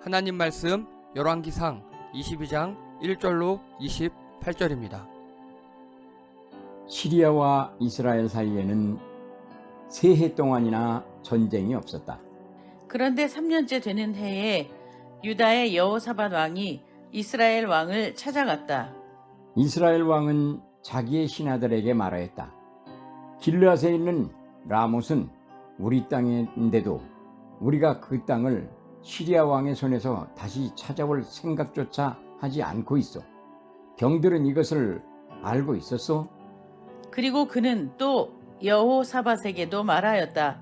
하나님 말씀 열왕기상 22장 1절로 28절입니다. 시리아와 이스라엘 사이에는 3해 동안이나 전쟁이 없었다. 그런데 3년째 되는 해에 유다의 여호사밧 왕이 이스라엘 왕을 찾아갔다. 이스라엘 왕은 자기의 신하들에게 말하였다. 길르앗에 있는 라못은 우리 땅인데도 우리가 그 땅을 시리아 왕의 손에서 다시 찾아올 생각조차 하지 않고 있어. 경들은 이것을 알고 있었소? 그리고 그는 또 여호사밧에게도 말하였다.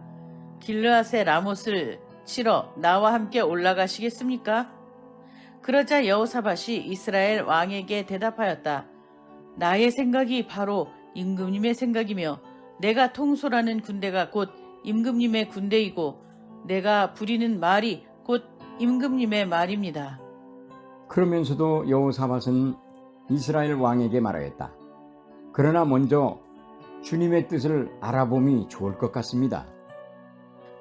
길르앗의 라못을 치러 나와 함께 올라가시겠습니까? 그러자 여호사밧이 이스라엘 왕에게 대답하였다. 나의 생각이 바로 임금님의 생각이며 내가 통솔하는 군대가 곧 임금님의 군대이고 내가 부리는 말이 곧 임금님의 말입니다. 그러면서도 여호사밧은 이스라엘 왕에게 말하였다. 그러나 먼저 주님의 뜻을 알아봄이 좋을 것 같습니다.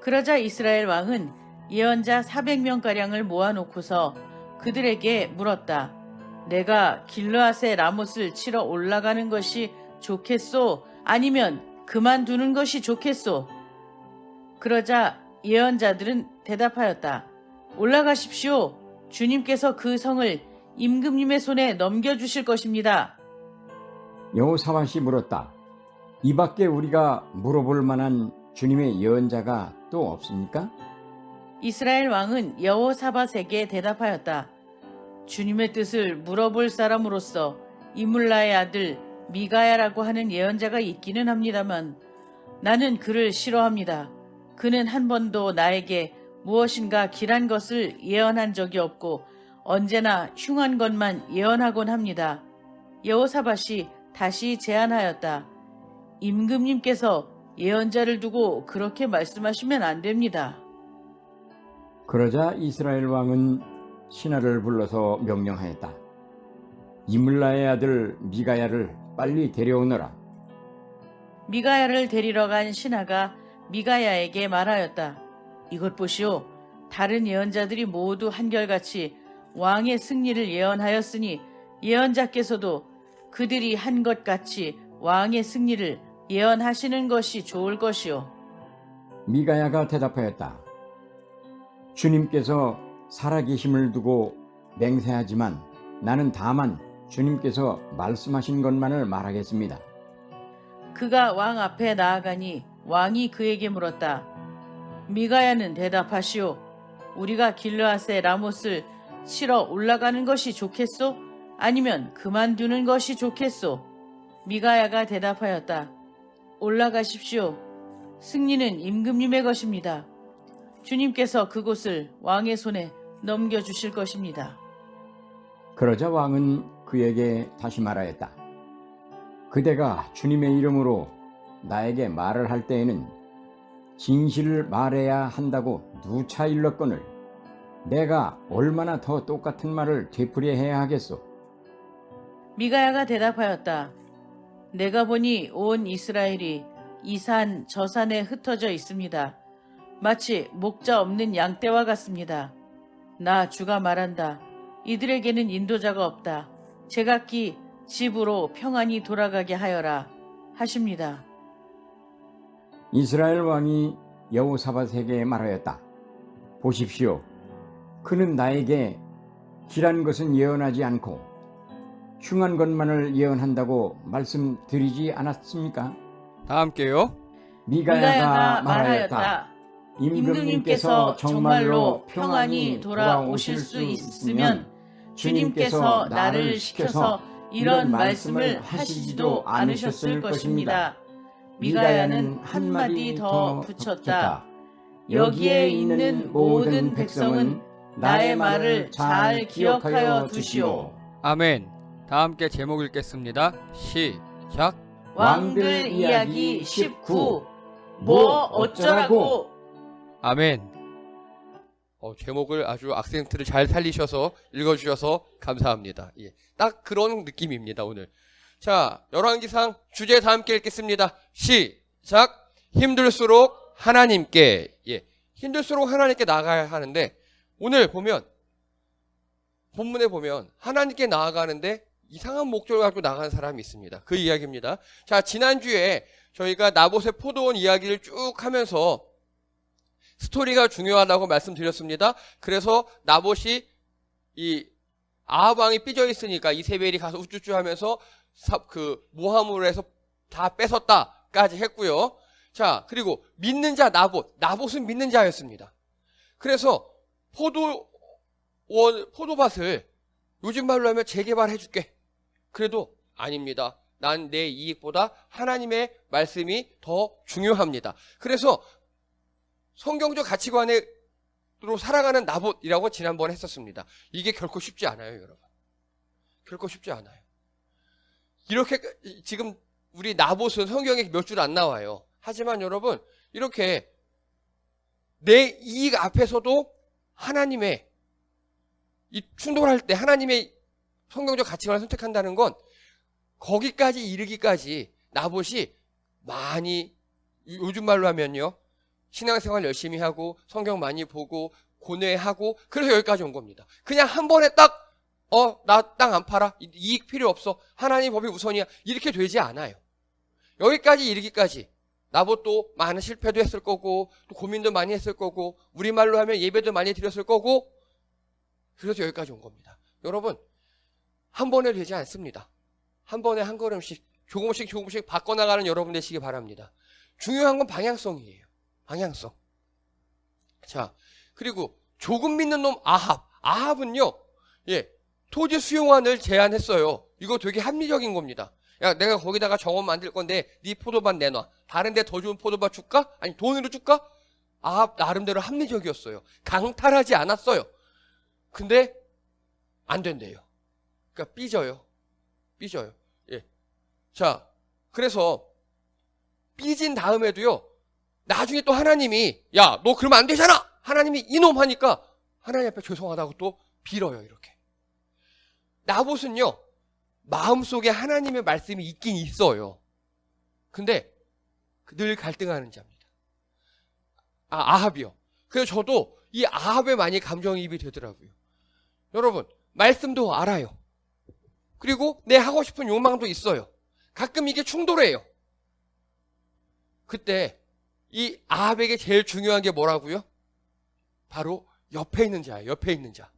그러자 이스라엘 왕은 예언자 400명가량을 모아놓고서 그들에게 물었다. 내가 길르앗의 라못을 치러 올라가는 것이 좋겠소? 아니면 그만두는 것이 좋겠소? 그러자 예언자들은 대답하였다. 올라가십시오. 주님께서 그 성을 임금님의 손에 넘겨주실 것입니다. 여호사밧이 물었다. 이 밖에 우리가 물어볼 만한 주님의 예언자가 또 없습니까? 이스라엘 왕은 여호사밧에게 대답하였다. 주님의 뜻을 물어볼 사람으로서 이물라의 아들 미가야라고 하는 예언자가 있기는 합니다만 나는 그를 싫어합니다. 그는 한 번도 나에게 무엇인가 길한 것을 예언한 적이 없고 언제나 흉한 것만 예언하곤 합니다. 여호사밧이 다시 제안하였다. 임금님께서 예언자를 두고 그렇게 말씀하시면 안 됩니다. 그러자 이스라엘 왕은 신하를 불러서 명령하였다. 이물라의 아들 미가야를 빨리 데려오너라. 미가야를 데리러 간 신하가 미가야에게 말하였다. 이것 보시오. 다른 예언자들이 모두 한결같이 왕의 승리를 예언하였으니 예언자께서도 그들이 한 것 같이 왕의 승리를 예언하시는 것이 좋을 것이오. 미가야가 대답하였다. 주님께서 살아계심을 두고 맹세하지만 나는 다만 주님께서 말씀하신 것만을 말하겠습니다. 그가 왕 앞에 나아가니 왕이 그에게 물었다. 미가야는 대답하시오. 우리가 길르앗의 라못을 치러 올라가는 것이 좋겠소? 아니면 그만두는 것이 좋겠소? 미가야가 대답하였다. 올라가십시오. 승리는 임금님의 것입니다. 주님께서 그곳을 왕의 손에 넘겨주실 것입니다. 그러자 왕은 그에게 다시 말하였다. 그대가 주님의 이름으로 나에게 말을 할 때에는 진실을 말해야 한다고 누차 일렀거늘 내가 얼마나 더 똑같은 말을 되풀이해야 하겠소? 미가야가 대답하였다. 내가 보니 온 이스라엘이 이 산 저 산에 흩어져 있습니다. 마치 목자 없는 양떼와 같습니다. 나 주가 말한다. 이들에게는 인도자가 없다. 제각기 집으로 평안히 돌아가게 하여라 하십니다. 이스라엘 왕이 여호사밧에게 말하였다. 보십시오. 그는 나에게 길한 것은 예언하지 않고 흉한 것만을 예언한다고 말씀드리지 않았습니까? 다 함께요. 미가야가 말하였다. 임금님께서 정말로 평안히 돌아오실 수 있으면 주님께서 나를 시켜서 이런 말씀을 하시지도 않으셨을 것입니다. 미가야는 한마디 더 붙였다. 여기에 있는 모든 백성은 나의 말을 잘 기억하여 두시오. 아멘. 다 함께 제목 읽겠습니다. 시작. 왕들 이야기 19. 뭐 어쩌라고. 아멘. 제목을 아주 악센트를 잘 살리셔서 읽어주셔서 감사합니다. 예, 딱 그런 느낌입니다, 오늘. 자, 열왕기상 주제 다 함께 읽겠습니다. 시작. 힘들수록 하나님께. 예, 힘들수록 하나님께 나가야 하는데 오늘 보면 본문에 보면 하나님께 나아가는데 이상한 목적을 가지고 나가는 사람이 있습니다. 그 이야기입니다. 자, 지난주에 저희가 나봇의 포도원 이야기를 쭉 하면서 스토리가 중요하다고 말씀드렸습니다. 그래서 나봇이 이 아합 왕이 삐져 있으니까 이세벨이 가서 우쭈쭈 하면서 그 모함으로 해서 다 뺏었다까지 했고요. 자, 그리고 믿는 자 나봇은 믿는 자였습니다. 그래서 포도밭을 요즘 말로 하면 재개발해 줄게. 그래도 아닙니다. 난 내 이익보다 하나님의 말씀이 더 중요합니다. 그래서 성경적 가치관으로 살아가는 나봇이라고 지난번에 했었습니다. 이게 결코 쉽지 않아요, 여러분. 결코 쉽지 않아요. 이렇게 지금 우리 나봇은 성경에 몇 줄 안 나와요. 하지만 여러분, 이렇게 내 이익 앞에서도 하나님의 이 충돌할 때 하나님의 성경적 가치관을 선택한다는 건 거기까지 이르기까지 나봇이 많이, 요즘 말로 하면요, 신앙생활 열심히 하고 성경 많이 보고 고뇌하고 그래서 여기까지 온 겁니다. 그냥 한 번에 딱 나 땅 안 팔아, 이익 필요 없어, 하나님 법이 우선이야, 이렇게 되지 않아요. 여기까지 이르기까지 나봇도 많은 실패도 했을 거고 또 고민도 많이 했을 거고 우리말로 하면 예배도 많이 드렸을 거고 그래서 여기까지 온 겁니다. 여러분, 한 번에 되지 않습니다. 한 번에 한 걸음씩 조금씩 바꿔나가는 여러분 되시기 바랍니다. 중요한 건 방향성이에요. 방향성. 자, 그리고 조금 믿는 놈 아합은요, 토지 수용안을 제안했어요. 이거 되게 합리적인 겁니다. 야, 내가 거기다가 정원 만들 건데 네 포도밭 내놔. 다른 데 더 좋은 포도밭 줄까? 아니 돈으로 줄까? 아합 나름대로 합리적이었어요. 강탈하지 않았어요. 근데 안 된대요. 그러니까 삐져요. 예. 자, 그래서 삐진 다음에도요, 나중에 또 하나님이 야, 너 그러면 안 되잖아. 하나님이 이놈 하니까 하나님 앞에 죄송하다고 또 빌어요. 이렇게. 나봇은요, 마음속에 하나님의 말씀이 있긴 있어요. 근데 늘 갈등하는 자입니다. 아합이요. 그래서 저도 이 아합에 많이 감정이입이 되더라고요. 여러분, 말씀도 알아요. 그리고 내 하고 싶은 욕망도 있어요. 가끔 이게 충돌해요. 그때 이 아합에게 제일 중요한 게 뭐라고요? 바로 옆에 있는 자예요. 옆에 있는 자.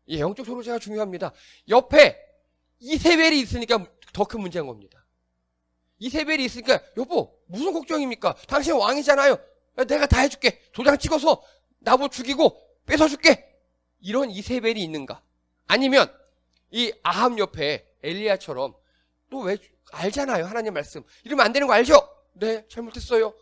이 영적 조력자가 중요합니다. 옆에 이세벨이 있으니까 더 큰 문제인 겁니다. 이세벨이 있으니까 여보 무슨 걱정입니까? 당신 왕이잖아요. 내가 다 해줄게. 도장 찍어서 나봇 죽이고 뺏어줄게. 이런 이세벨이 있는가? 아니면 이 아합 옆에 엘리야처럼 또 왜 알잖아요. 하나님 말씀. 이러면 안 되는 거 알죠? 네, 잘못했어요.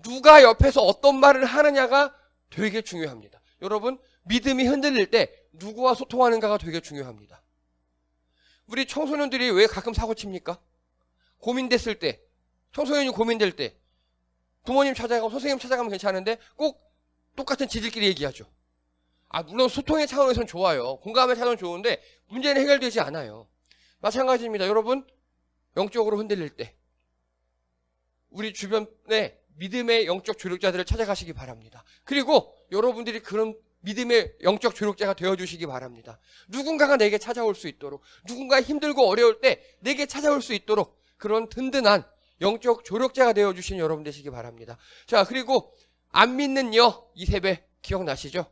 누가 옆에서 어떤 말을 하느냐가 되게 중요합니다. 여러분, 믿음이 흔들릴 때 누구와 소통하는가가 되게 중요합니다. 우리 청소년들이 왜 가끔 사고 칩니까? 고민됐을 때, 청소년이 고민될 때 부모님 찾아가고 선생님 찾아가면 괜찮은데 꼭 똑같은 지들끼리 얘기하죠. 물론 소통의 차원에서는 좋아요. 공감의 차원은 좋은데 문제는 해결되지 않아요. 마찬가지입니다. 여러분, 영적으로 흔들릴 때 우리 주변에 믿음의 영적 조력자들을 찾아가시기 바랍니다. 그리고 여러분들이 그런 믿음의 영적 조력자가 되어주시기 바랍니다. 누군가가 내게 찾아올 수 있도록, 누군가 힘들고 어려울 때 내게 찾아올 수 있도록 그런 든든한 영적 조력자가 되어주신 여러분 되시기 바랍니다. 자, 그리고 안 믿는 이세벨 기억나시죠?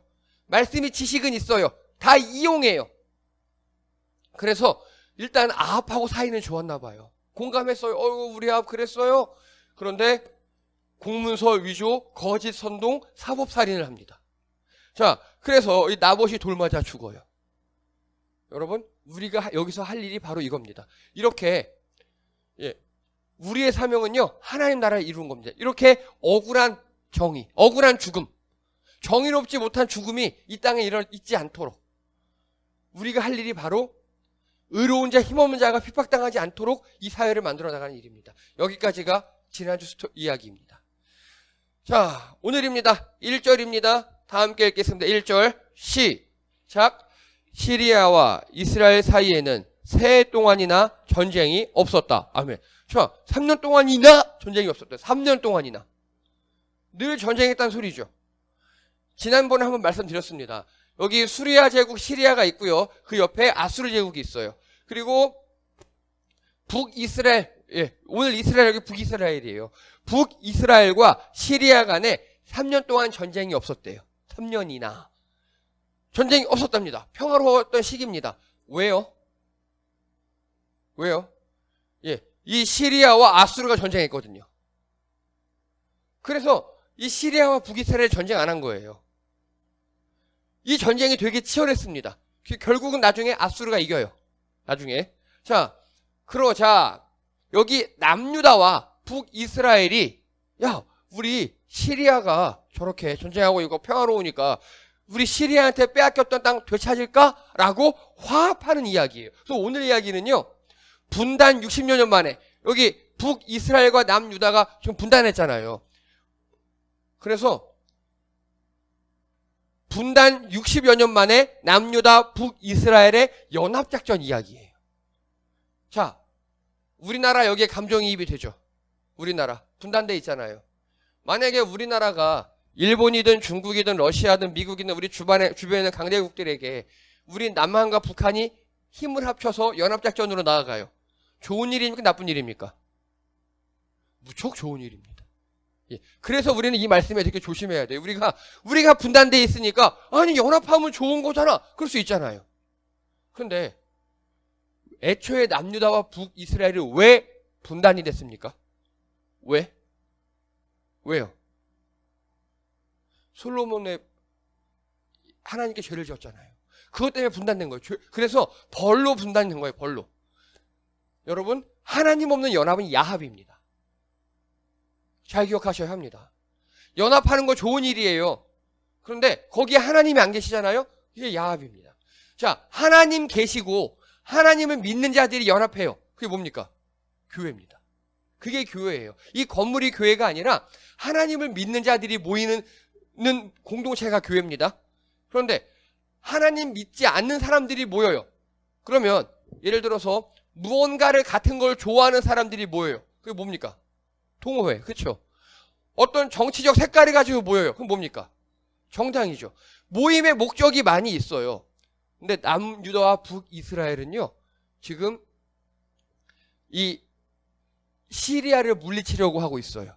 말씀이 지식은 있어요. 다 이용해요. 그래서 일단 아합하고 사이는 좋았나 봐요. 공감했어요. 우리 아합 그랬어요. 그런데 공문서 위조, 거짓 선동, 사법살인을 합니다. 자, 그래서 이 나봇이 돌맞아 죽어요. 여러분, 우리가 여기서 할 일이 바로 이겁니다. 이렇게 우리의 사명은요, 하나님 나라를 이루는 겁니다. 이렇게 억울한 정의, 억울한 죽음, 정의롭지 못한 죽음이 이 땅에 있지 않도록 우리가 할 일이 바로 의로운 자, 힘없는 자가 핍박당하지 않도록 이 사회를 만들어 나가는 일입니다. 여기까지가 지난주 이야기입니다. 자, 오늘입니다. 1절입니다. 다 함께 읽겠습니다. 1절 시작. 시리아와 이스라엘 사이에는 새 동안이나 전쟁이 없었다. 아멘. 자, 3년 동안이나 전쟁이 없었다. 3년 동안이나. 늘 전쟁했다는 소리죠. 지난번에 한번 말씀드렸습니다. 여기 수리아 제국 시리아가 있고요. 그 옆에 아수르 제국이 있어요. 그리고 북이스라엘, 예, 오늘 이스라엘 여기 북이스라엘이에요. 북이스라엘과 시리아 간에 3년 동안 전쟁이 없었대요. 3년이나. 전쟁이 없었답니다. 평화로웠던 시기입니다. 왜요? 왜요? 예, 이 시리아와 아수르가 전쟁했거든요. 그래서 이 시리아와 북이스라엘 전쟁 안 한 거예요. 이 전쟁이 되게 치열했습니다. 결국은 나중에 아수르가 이겨요. 나중에. 자, 여기 남유다와 북이스라엘이, 야, 우리 시리아가 저렇게 전쟁하고 이거 평화로우니까 우리 시리아한테 빼앗겼던 땅 되찾을까? 라고 화합하는 이야기예요. 그래서 오늘 이야기는요, 분단 60여 년 만에, 여기 북이스라엘과 남유다가 지금 분단했잖아요. 그래서 분단 60여 년 만에 남유다 북이스라엘의 연합작전 이야기예요. 자, 우리나라 여기에 감정이입이 되죠. 우리나라 분단돼 있잖아요. 만약에 우리나라가 일본이든 중국이든 러시아든 미국이든 우리 주변에 있는 강대국들에게 우리 남한과 북한이 힘을 합쳐서 연합작전으로 나아가요. 좋은 일입니까? 나쁜 일입니까? 무척 좋은 일입니다. 예. 그래서 우리는 이 말씀에 되게 조심해야 돼요. 우리가 분단돼 있으니까 아니 연합하면 좋은 거잖아. 그럴 수 있잖아요. 그런데 애초에 남유다와 북이스라엘이 왜 분단이 됐습니까? 왜? 왜요? 솔로몬의 하나님께 죄를 지었잖아요. 그것 때문에 분단된 거예요. 그래서 벌로 분단된 거예요. 벌로. 여러분, 하나님 없는 연합은 야합입니다. 잘 기억하셔야 합니다. 연합하는 거 좋은 일이에요. 그런데 거기에 하나님이 안 계시잖아요. 이게 야합입니다. 자, 하나님 계시고 하나님을 믿는 자들이 연합해요. 그게 뭡니까? 교회입니다. 그게 교회예요. 이 건물이 교회가 아니라 하나님을 믿는 자들이 모이는 공동체가 교회입니다. 그런데 하나님 믿지 않는 사람들이 모여요. 그러면 예를 들어서 무언가를 같은 걸 좋아하는 사람들이 모여요. 그게 뭡니까? 동호회. 그렇죠? 어떤 정치적 색깔을 가지고 모여요. 그럼 뭡니까? 정당이죠. 모임의 목적이 많이 있어요. 근데 남유다와 북이스라엘은요, 지금 이 시리아를 물리치려고 하고 있어요.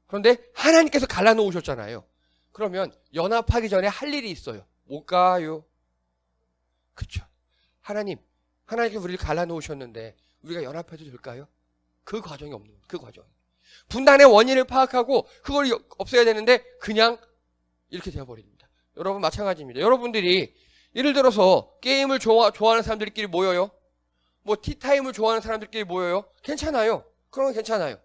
그런데 하나님께서 갈라놓으셨잖아요. 그러면 연합하기 전에 할 일이 있어요. 뭘까요? 그렇죠. 하나님께서 우리를 갈라놓으셨는데 우리가 연합해도 될까요? 그 과정이 없는 거예요. 그 과정. 분단의 원인을 파악하고 그걸 없애야 되는데 그냥 이렇게 되어버립니다. 여러분 마찬가지입니다. 여러분들이 예를 들어서 게임을 좋아하는 사람들끼리 모여요. 뭐 티타임을 좋아하는 사람들끼리 모여요. 괜찮아요. 그런 건 괜찮아요.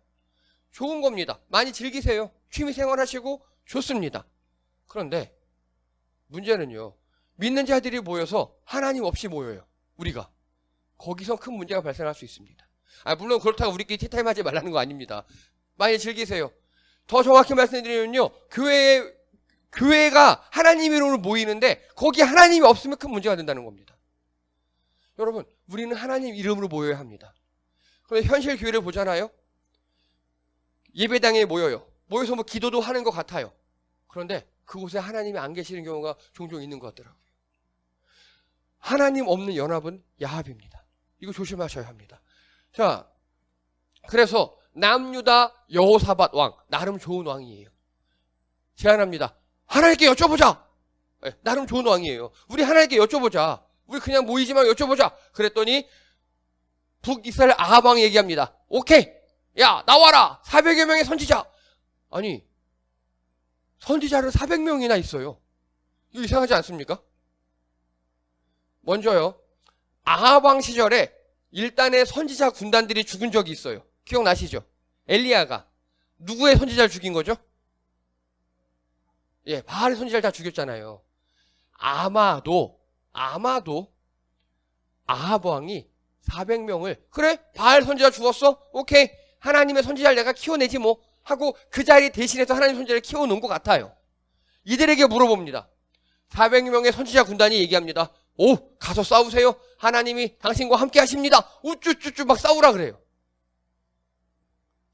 좋은 겁니다. 많이 즐기세요. 취미생활 하시고 좋습니다. 그런데 문제는요, 믿는 자들이 모여서 하나님 없이 모여요. 우리가. 거기서 큰 문제가 발생할 수 있습니다. 물론 그렇다고 우리끼리 티타임 하지 말라는 거 아닙니다. 많이 즐기세요. 더 정확히 말씀드리면요, 교회가 하나님 이름으로 모이는데 거기 하나님이 없으면 큰 문제가 된다는 겁니다. 여러분, 우리는 하나님 이름으로 모여야 합니다. 그런데 현실 교회를 보잖아요. 예배당에 모여요. 모여서 뭐 기도도 하는 것 같아요. 그런데 그곳에 하나님이 안 계시는 경우가 종종 있는 것 같더라고요. 하나님 없는 연합은 야합입니다. 이거 조심하셔야 합니다. 자, 그래서 남유다 여호사밧 왕, 나름 좋은 왕이에요. 제안합니다. 하나님께 여쭤보자. 네, 나름 좋은 왕이에요. 우리 하나님께 여쭤보자. 우리 그냥 모이지만 여쭤보자. 그랬더니 북이스라엘 아합 왕이 얘기합니다. 오케이. 야, 나와라. 400여 명의 선지자. 아니, 선지자를 400명이나 있어요. 이거 이상하지 않습니까? 먼저요, 아합 왕 시절에 일단의 선지자 군단들이 죽은 적이 있어요. 기억나시죠? 엘리야가 누구의 선지자를 죽인 거죠? 예, 바알의 선지자를 다 죽였잖아요. 아마도 아합 왕이 400명을, 그래? 바알 선지자 죽었어? 오케이. 하나님의 선지자를 내가 키워내지 뭐 하고 그 자리 대신해서 하나님 선지자를 키워놓은 것 같아요. 이들에게 물어봅니다. 400명의 선지자 군단이 얘기합니다. 오, 가서 싸우세요. 하나님이 당신과 함께 하십니다. 우쭈쭈쭈 막 싸우라 그래요.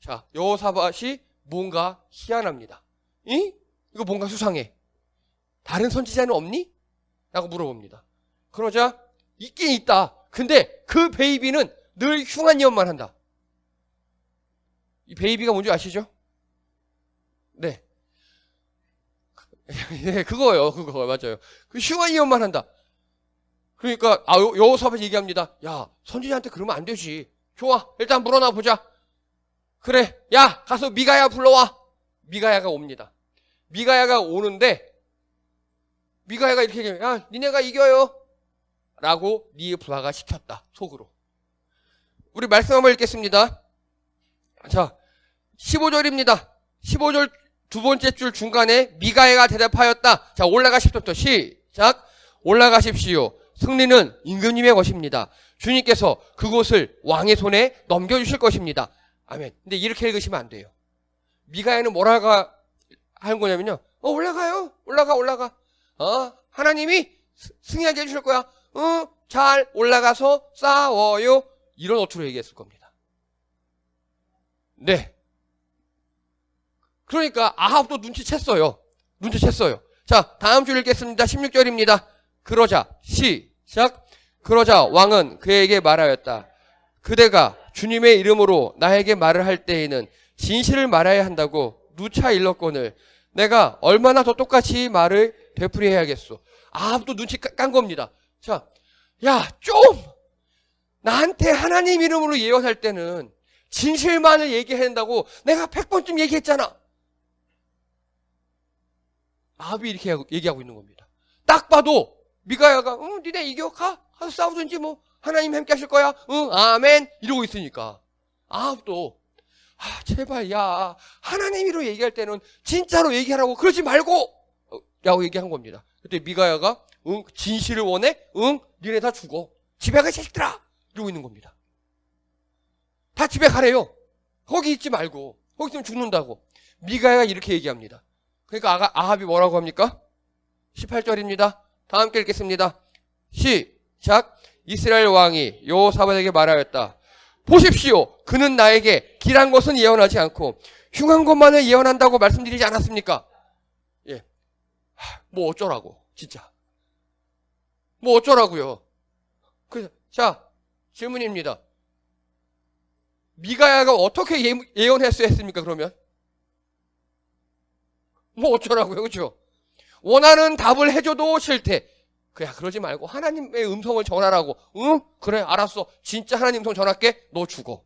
자, 여호사밧이 뭔가 희한합니다. 이거 뭔가 수상해. 다른 선지자는 없니? 라고 물어봅니다. 그러자 있긴 있다. 근데 그 베이비는 늘 흉한 예언만 한다. 이 베이비가 뭔지 아시죠? 네. 네, 그거요. 그거 맞아요. 그 흉한 예언만 한다. 그러니까 여호사밧이 얘기합니다. 야, 선지자한테 그러면 안 되지. 좋아, 일단 물어나 보자. 그래, 야, 가서 미가야 불러와. 미가야가 옵니다. 미가야가 오는데 미가야가 이렇게 얘기해요. 야, 니네가 이겨요. 라고 니브라가 시켰다. 속으로. 우리 말씀 한번 읽겠습니다. 자, 15절입니다. 15절 두 번째 줄 중간에 미가야가 대답하였다. 자, 올라가 10절부터 시작. 올라가십시오. 승리는 임금님의 것입니다. 주님께서 그곳을 왕의 손에 넘겨주실 것입니다. 아멘. 근데 이렇게 읽으시면 안 돼요. 미가야는 뭐라고 하는 거냐면요. 올라가요. 올라가. 하나님이 승리하게 해주실 거야. 잘 올라가서 싸워요. 이런 어투로 얘기했을 겁니다. 네. 그러니까 아합도 눈치챘어요. 자, 다음 줄 읽겠습니다. 16절입니다. 그러자 시작. 그러자 왕은 그에게 말하였다. 그대가 주님의 이름으로 나에게 말을 할 때에는 진실을 말해야 한다고 누차 일렀거늘 내가 얼마나 더 똑같이 말을 되풀이해야겠소. 아합도 눈치 깐 겁니다. 자, 야, 좀 나한테 하나님 이름으로 예언할 때는 진실만을 얘기해야 한다고 내가 100번쯤 얘기했잖아. 아합이 이렇게 얘기하고 있는 겁니다. 딱 봐도 미가야가 니네 이겨 가서 싸우든지 뭐 하나님 함께 하실 거야. 아멘 이러고 있으니까 아합도 제발 야 하나님이로 얘기할 때는 진짜로 얘기하라고 그러지 말고 라고 얘기한 겁니다. 그때 미가야가 진실을 원해? 니네 다 죽어. 집에 가 자식들아 이러고 있는 겁니다. 다 집에 가래요. 거기 있지 말고 거기 있으면 죽는다고. 미가야가 이렇게 얘기합니다. 그러니까 아합이 뭐라고 합니까? 18절입니다. 다 함께 읽겠습니다. 시작. 이스라엘 왕이 여호사밧에게 말하였다. 보십시오. 그는 나에게 길한 것은 예언하지 않고 흉한 것만을 예언한다고 말씀드리지 않았습니까? 예. 뭐 어쩌라고 진짜. 뭐 어쩌라고요. 자, 질문입니다. 미가야가 어떻게 예언했습니까 그러면? 뭐 어쩌라고요, 그렇죠? 원하는 답을 해줘도 싫대. 그래, 그러지 말고 하나님의 음성을 전하라고. 그래, 알았어. 진짜 하나님 음성 전할게. 너 죽어.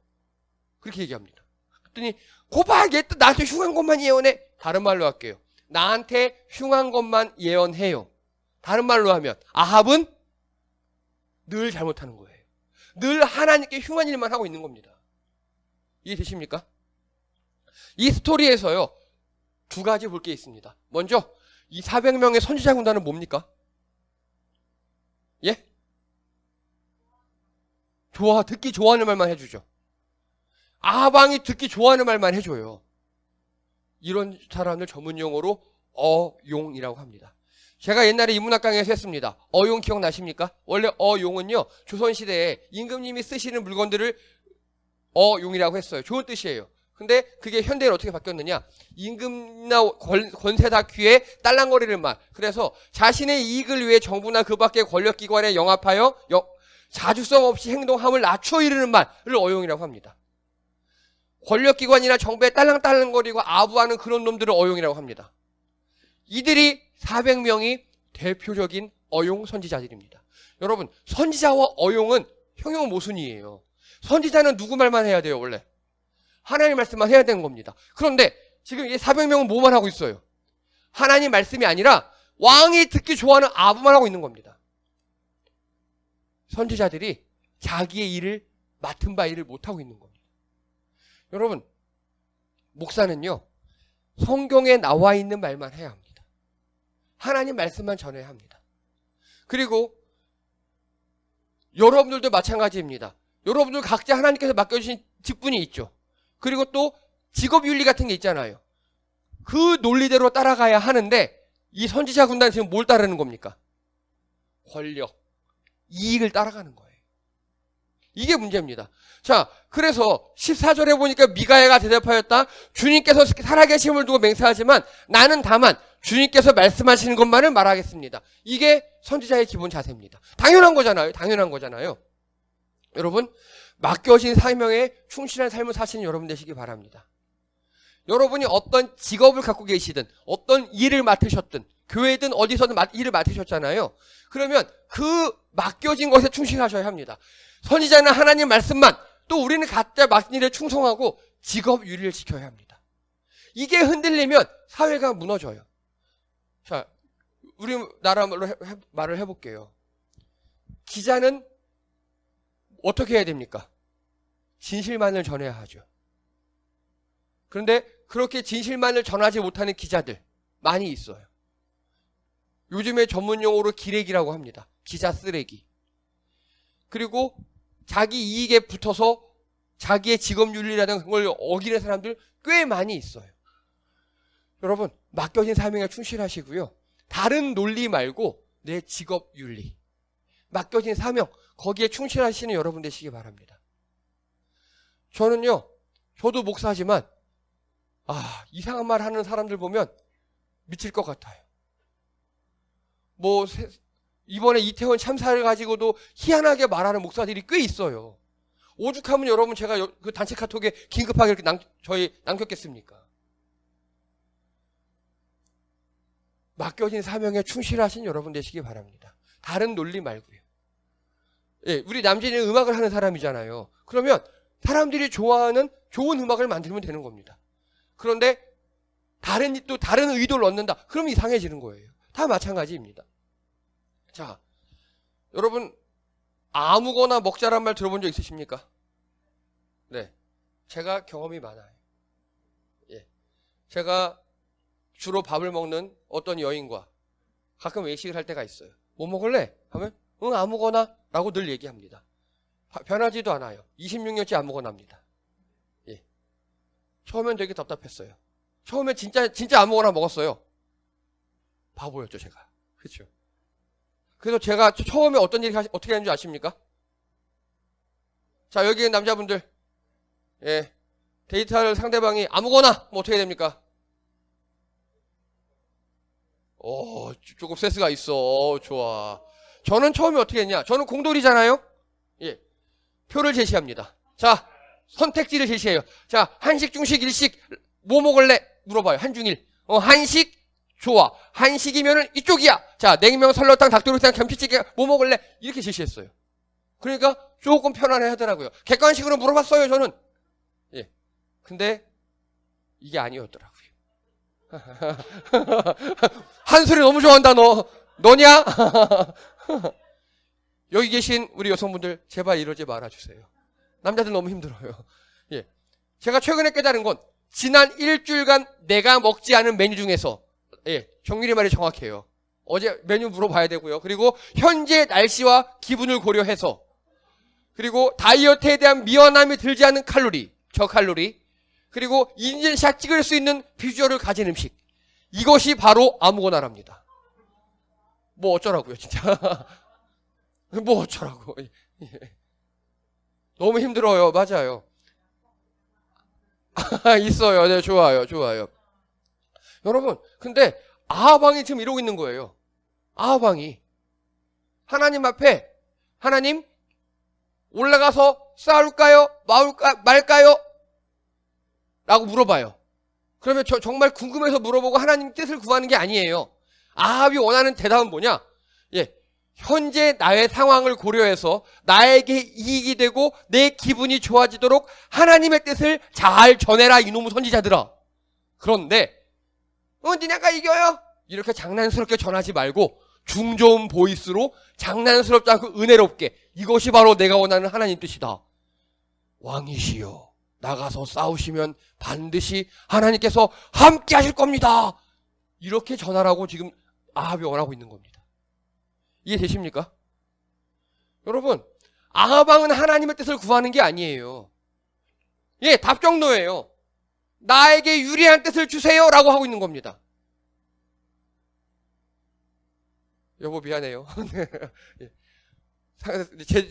그렇게 얘기합니다. 그랬더니 고발 얘 나한테 흉한 것만 예언해. 다른 말로 할게요. 나한테 흉한 것만 예언해요. 다른 말로 하면 아합은 늘 잘못하는 거예요. 늘 하나님께 흉한 일만 하고 있는 겁니다. 이해되십니까? 이 스토리에서요. 두 가지 볼 게 있습니다. 먼저 이 400명의 선지자 군단은 뭡니까? 예? 듣기 좋아하는 말만 해주죠. 아방이 듣기 좋아하는 말만 해줘요. 이런 사람을 전문용어로 어용이라고 합니다. 제가 옛날에 인문학 강의에서 했습니다. 어용 기억나십니까? 원래 어용은요. 조선시대에 임금님이 쓰시는 물건들을 어용이라고 했어요. 좋은 뜻이에요. 근데 그게 현대로 어떻게 바뀌었느냐? 임금이나 권세 다큐의 딸랑거리는 말. 그래서 자신의 이익을 위해 정부나 그 밖의 권력기관에 영합하여 자주성 없이 행동함을 낮춰 이르는 말을 어용이라고 합니다. 권력기관이나 정부에 딸랑딸랑거리고 아부하는 그런 놈들을 어용이라고 합니다. 이들이 400명이 대표적인 어용 선지자들입니다. 여러분, 선지자와 어용은 형용 모순이에요. 선지자는 누구 말만 해야 돼요, 원래? 하나님 말씀만 해야 되는 겁니다. 그런데 지금 이 400명은 뭐만 하고 있어요? 하나님 말씀이 아니라 왕이 듣기 좋아하는 아부만 하고 있는 겁니다. 선지자들이 자기의 일을 맡은 바 일을 못하고 있는 겁니다. 여러분, 목사는요. 성경에 나와 있는 말만 해야 합니다. 하나님 말씀만 전해야 합니다. 그리고 여러분들도 마찬가지입니다. 여러분들 각자 하나님께서 맡겨주신 직분이 있죠. 그리고 또 직업윤리 같은 게 있잖아요. 그 논리대로 따라가야 하는데 이 선지자 군단은 지금 뭘 따르는 겁니까? 권력, 이익을 따라가는 거예요. 이게 문제입니다. 자, 그래서 14절에 보니까 미가야가 대답하였다. 주님께서 살아계심을 두고 맹세하지만 나는 다만 주님께서 말씀하시는 것만을 말하겠습니다. 이게 선지자의 기본 자세입니다. 당연한 거잖아요. 당연한 거잖아요. 여러분, 맡겨진 사명에 충실한 삶을 사시는 여러분 되시기 바랍니다. 여러분이 어떤 직업을 갖고 계시든 어떤 일을 맡으셨든 교회든 어디서든 일을 맡으셨잖아요. 그러면 그 맡겨진 것에 충실하셔야 합니다. 선지자는 하나님 말씀만, 또 우리는 각자 맡은 일에 충성하고 직업 윤리를 지켜야 합니다. 이게 흔들리면 사회가 무너져요. 자, 우리 나라 말을 해볼게요. 기자는 어떻게 해야 됩니까? 진실만을 전해야 하죠. 그런데 그렇게 진실만을 전하지 못하는 기자들 많이 있어요. 요즘에 전문 용어로 기레기라고 합니다. 기자 쓰레기. 그리고 자기 이익에 붙어서 자기의 직업윤리라는 걸 어기는 사람들 꽤 많이 있어요. 여러분, 맡겨진 사명에 충실하시고요. 다른 논리 말고 내 직업윤리, 맡겨진 사명, 거기에 충실하시는 여러분 되시기 바랍니다. 저는요, 저도 목사지만 이상한 말 하는 사람들 보면 미칠 것 같아요. 이번에 이태원 참사를 가지고도 희한하게 말하는 목사들이 꽤 있어요. 오죽하면 여러분 제가 그 단체 카톡에 긴급하게 이렇게 남겼겠습니까? 맡겨진 사명에 충실하신 여러분 되시기 바랍니다. 다른 논리 말고요. 예, 우리 남진이는 음악을 하는 사람이잖아요. 그러면 사람들이 좋아하는 좋은 음악을 만들면 되는 겁니다. 그런데 다른 의도를 얻는다. 그럼 이상해지는 거예요. 다 마찬가지입니다. 자, 여러분 아무거나 먹자란 말 들어본 적 있으십니까? 네, 제가 경험이 많아요. 예, 제가 주로 밥을 먹는 어떤 여인과 가끔 외식을 할 때가 있어요. 뭐 먹을래? 하면 응, 아무거나 라고 늘 얘기합니다. 변하지도 않아요. 26년째 아무거나입니다. 예, 처음엔 되게 답답했어요. 처음엔 진짜 아무거나 먹었어요. 바보였죠, 제가. 그렇죠. 그래서 제가 처음에 어떤 일이 어떻게 하는 줄 아십니까? 자, 여기 있는 남자분들, 예, 데이트할 상대방이 아무거나 뭐 어떻게 됩니까? 조금 센스가 있어. 좋아. 저는 처음에 어떻게 했냐? 저는 공돌이잖아요. 예, 표를 제시합니다. 자, 선택지를 제시해요. 자, 한식, 중식, 일식 뭐 먹을래? 물어봐요. 한중일. 한식 좋아. 한식이면은 이쪽이야. 자, 냉면, 설렁탕, 닭도리탕, 김치찌개 뭐 먹을래? 이렇게 제시했어요. 그러니까 조금 편안해 하더라고요. 객관식으로 물어봤어요, 저는. 예. 근데 이게 아니었더라고요. 한소리 너무 좋아한다, 너냐? 여기 계신 우리 여성분들 제발 이러지 말아주세요. 남자들 너무 힘들어요. 예. 제가 최근에 깨달은 건 지난 일주일간 내가 먹지 않은 메뉴 중에서, 예, 정밀히 말이 정확해요. 어제 메뉴 물어봐야 되고요. 그리고 현재 날씨와 기분을 고려해서, 그리고 다이어트에 대한 미안함이 들지 않는 칼로리, 저칼로리, 그리고 인증샷 찍을 수 있는 비주얼을 가진 음식, 이것이 바로 아무거나랍니다. 뭐 어쩌라고요, 진짜. 뭐 어쩌라고. 예. 너무 힘들어요. 맞아요. 있어요. 네, 좋아요. 여러분, 근데 아하방이 지금 이러고 있는 거예요. 아하방이 하나님 앞에, 하나님 올라가서 싸울까요? 말까요? 라고 물어봐요. 그러면 정말 궁금해서 물어보고 하나님 뜻을 구하는 게 아니에요. 아합이 원하는 대답은 뭐냐? 예, 현재 나의 상황을 고려해서 나에게 이익이 되고 내 기분이 좋아지도록 하나님의 뜻을 잘 전해라, 이놈의 선지자들아. 그런데 니네가 이겨요? 이렇게 장난스럽게 전하지 말고 중저음 보이스로 장난스럽지 않고 은혜롭게, 이것이 바로 내가 원하는 하나님 뜻이다. 왕이시여, 나가서 싸우시면 반드시 하나님께서 함께 하실 겁니다. 이렇게 전하라고 지금 아합이 원하고 있는 겁니다. 이해되십니까? 여러분, 아합왕은 하나님의 뜻을 구하는 게 아니에요. 예, 답정너예요. 나에게 유리한 뜻을 주세요 라고 하고 있는 겁니다. 여보 미안해요.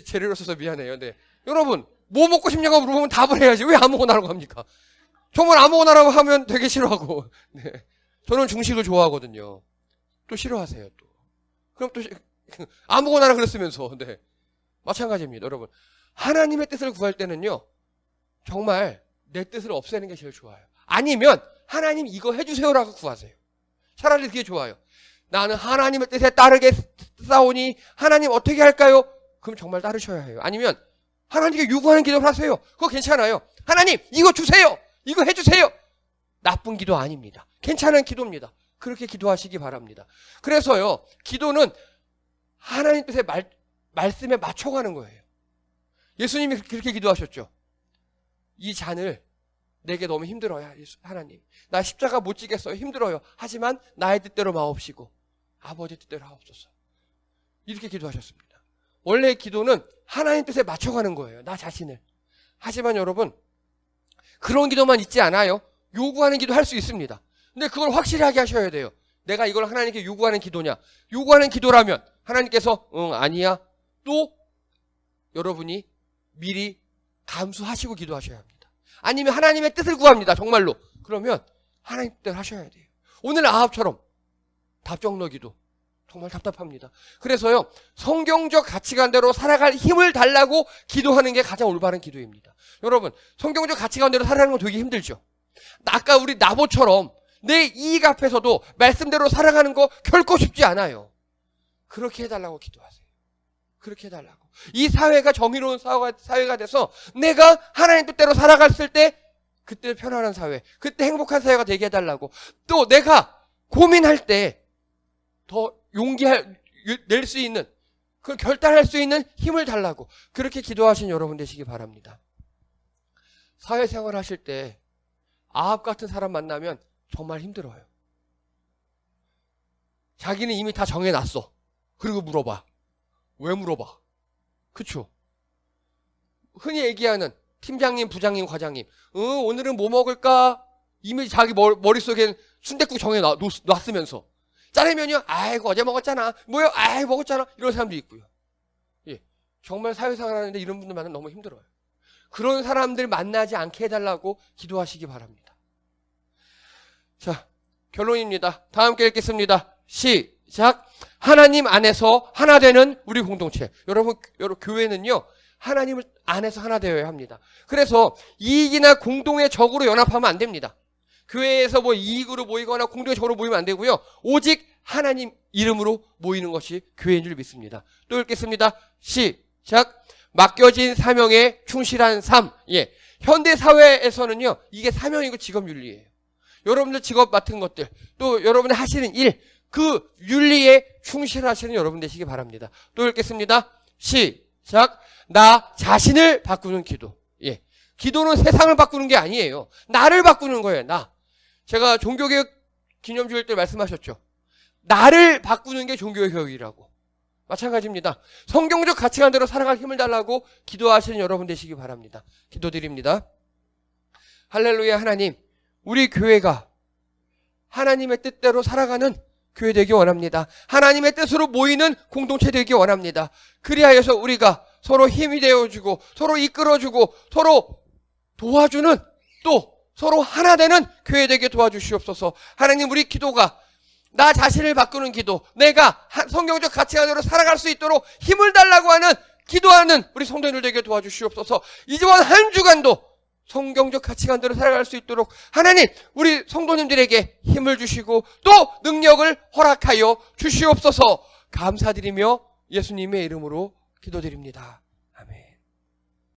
재료로 써서 미안해요. 네. 여러분, 뭐 먹고 싶냐고 물어보면 답을 해야지. 왜 아무거나라고 합니까? 정말 아무거나라고 하면 되게 싫어하고. 네. 저는 중식을 좋아하거든요. 또 싫어하세요, 또. 그럼 또 아무거나 그랬으면서. 네. 마찬가지입니다, 여러분. 하나님의 뜻을 구할 때는요, 정말 내 뜻을 없애는 게 제일 좋아요. 아니면 하나님 이거 해주세요라고 구하세요. 차라리 그게 좋아요. 나는 하나님의 뜻에 따르겠사오니 하나님 어떻게 할까요? 그럼 정말 따르셔야 해요. 아니면 하나님께 요구하는 기도를 하세요. 그거 괜찮아요. 하나님 이거 주세요. 이거 해주세요. 나쁜 기도 아닙니다. 괜찮은 기도입니다. 그렇게 기도하시기 바랍니다. 그래서요, 기도는 하나님 뜻의 말씀에 맞춰가는 거예요. 예수님이 그렇게 기도하셨죠. 이 잔을 내게 너무 힘들어요. 하나님, 나 십자가 못 지겠어요. 힘들어요. 하지만 나의 뜻대로 마옵시고 아버지 뜻대로 하옵소서. 이렇게 기도하셨습니다. 원래 기도는 하나님 뜻에 맞춰가는 거예요. 나 자신을. 하지만 여러분, 그런 기도만 있지 않아요. 요구하는 기도 할 수 있습니다. 근데 그걸 확실하게 하셔야 돼요. 내가 이걸 하나님께 요구하는 기도냐? 요구하는 기도라면 하나님께서 아니야. 또 여러분이 미리 감수하시고 기도하셔야 합니다. 아니면 하나님의 뜻을 구합니다. 정말로. 그러면 하나님 뜻대로 하셔야 돼요. 오늘 아합처럼 답정너 기도. 정말 답답합니다. 그래서요, 성경적 가치관대로 살아갈 힘을 달라고 기도하는 게 가장 올바른 기도입니다. 여러분, 성경적 가치관대로 살아가는 건 되게 힘들죠. 아까 우리 나봇처럼 내 이익 앞에서도 말씀대로 살아가는 거 결코 쉽지 않아요. 그렇게 해달라고 기도하세요. 그렇게 해달라고. 이 사회가 정의로운 사회가 돼서 내가 하나님 뜻대로 살아갔을 때 그때 편안한 사회, 그때 행복한 사회가 되게 해달라고. 또 내가 고민할 때 더 낼 수 있는, 그걸 결단할 수 있는 힘을 달라고. 그렇게 기도하신 여러분 되시기 바랍니다. 사회생활 하실 때 아합 같은 사람 만나면 정말 힘들어요. 자기는 이미 다 정해놨어. 그리고 물어봐. 왜 물어봐? 그쵸? 흔히 얘기하는 팀장님, 부장님, 과장님. 오늘은 뭐 먹을까? 이미 자기 머릿속엔 순댓국 정해놨으면서. 짜장면이요? 아이고, 어제 먹었잖아. 뭐요? 아이, 먹었잖아. 이런 사람도 있고요. 예. 정말 사회생활 하는데 이런 분들 만나면 너무 힘들어요. 그런 사람들 만나지 않게 해달라고 기도하시기 바랍니다. 자, 결론입니다. 다 함께 읽겠습니다. 시작. 하나님 안에서 하나 되는 우리 공동체. 여러분 교회는요, 하나님을 안에서 하나 되어야 합니다. 그래서 이익이나 공동의 적으로 연합하면 안 됩니다. 교회에서 뭐 이익으로 모이거나 공동의 적으로 모이면 안 되고요. 오직 하나님 이름으로 모이는 것이 교회인 줄 믿습니다. 또 읽겠습니다. 시작. 맡겨진 사명에 충실한 삶. 예. 현대 사회에서는요, 이게 사명이고 직업 윤리예요. 여러분들 직업 맡은 것들, 또 여러분이 하시는 일, 그 윤리에 충실하시는 여러분 되시기 바랍니다. 또 읽겠습니다. 시작. 나 자신을 바꾸는 기도. 예. 기도는 세상을 바꾸는 게 아니에요. 나를 바꾸는 거예요. 나. 제가 종교개혁 기념주일 때 말씀하셨죠. 나를 바꾸는 게 종교개혁이라고. 마찬가지입니다. 성경적 가치관대로 살아갈 힘을 달라고 기도하시는 여러분 되시기 바랍니다. 기도드립니다. 할렐루야. 하나님, 우리 교회가 하나님의 뜻대로 살아가는 교회 되기 원합니다. 하나님의 뜻으로 모이는 공동체 되기 원합니다. 그리하여서 우리가 서로 힘이 되어주고 서로 이끌어주고 서로 도와주는, 또 서로 하나 되는 교회 되게 도와주시옵소서. 하나님, 우리 기도가 나 자신을 바꾸는 기도, 내가 성경적 가치관으로 살아갈 수 있도록 힘을 달라고 하는 기도하는 우리 성도님들 되게 도와주시옵소서. 이번 한 주간도 성경적 가치관대로 살아갈 수 있도록 하나님, 우리 성도님들에게 힘을 주시고 또 능력을 허락하여 주시옵소서. 감사드리며 예수님의 이름으로 기도드립니다. 아멘.